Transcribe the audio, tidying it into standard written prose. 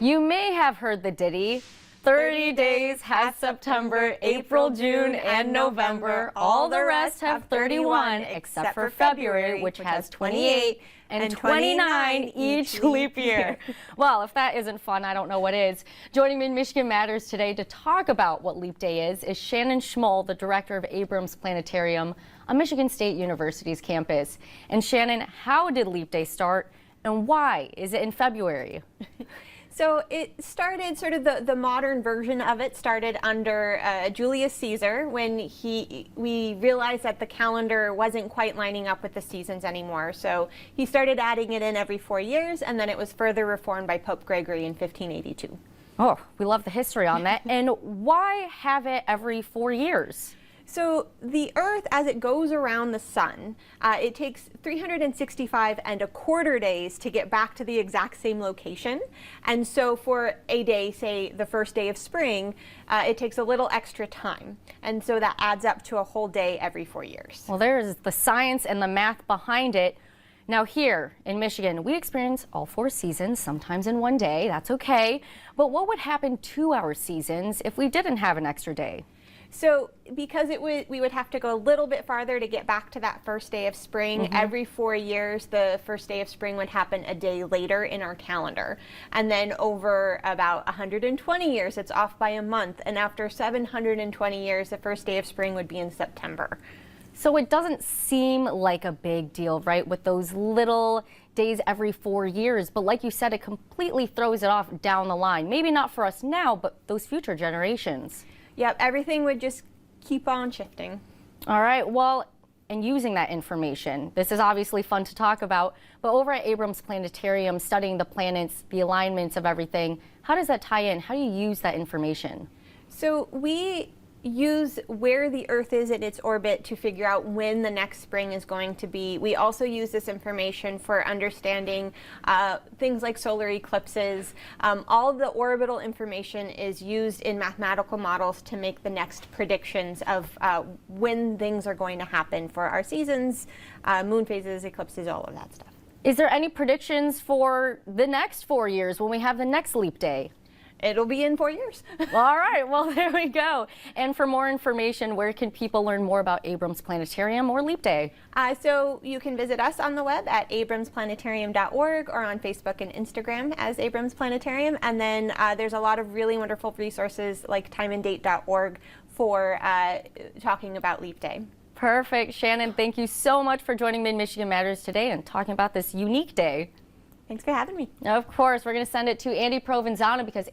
You may have heard the ditty. 30 days has September, April, June, and November. All the rest have 31, except for February, which has 28 and 29 each leap year. Well, if that isn't fun, I don't know what is. Joining me in Michigan Matters today to talk about what Leap Day is Shannon Schmoll, the director of Abrams Planetarium on Michigan State University's campus. And Shannon, how did Leap Day start, and why is it in February? So it started, sort of the modern version of it started under Julius Caesar when we realized that the calendar wasn't quite lining up with the seasons anymore. So he started adding it in every 4 years, and then it was further reformed by Pope Gregory in 1582. Oh, we love the history on that. And why have it every 4 years? So the Earth, as it goes around the sun, it takes 365¼ days to get back to the exact same location. And so for a day, say the first day of spring, it takes a little extra time. And so that adds up to a whole day every 4 years. Well, there's the science and the math behind it. Now here in Michigan, we experience all 4 seasons, sometimes in one day. That's okay. But what would happen to our seasons if we didn't have an extra day? So because we would have to go a little bit farther to get back to that first day of spring, every 4 years the first day of spring would happen a day later in our calendar. And then over about 120 years, it's off by a month. And after 720 years, the first day of spring would be in September. So it doesn't seem like a big deal, right, with those little days every 4 years. But like you said, it completely throws it off down the line. Maybe not for us now, but those future generations. Yep, everything would just keep on shifting. All right, well, and using that information, this is obviously fun to talk about, but over at Abrams Planetarium, studying the planets, the alignments of everything, how does that tie in? How do you use that information? So we use where the Earth is in its orbit to figure out when the next spring is going to be. We also use this information for understanding things like solar eclipses. All of the orbital information is used in mathematical models to make the next predictions of when things are going to happen for our seasons, moon phases, eclipses, all of that stuff. Is there any predictions for the next 4 years when we have the next leap day? It'll be in 4 years. All right, well, there we go. And for more information, where can people learn more about Abrams Planetarium or Leap Day? So you can visit us on the web at abramsplanetarium.org or on Facebook and Instagram as Abrams Planetarium. And then there's a lot of really wonderful resources like timeanddate.org for talking about Leap Day. Perfect. Shannon, thank you so much for joining me in Michigan Matters today and talking about this unique day. Thanks for having me. Of course, we're going to send it to Andy Provenzano because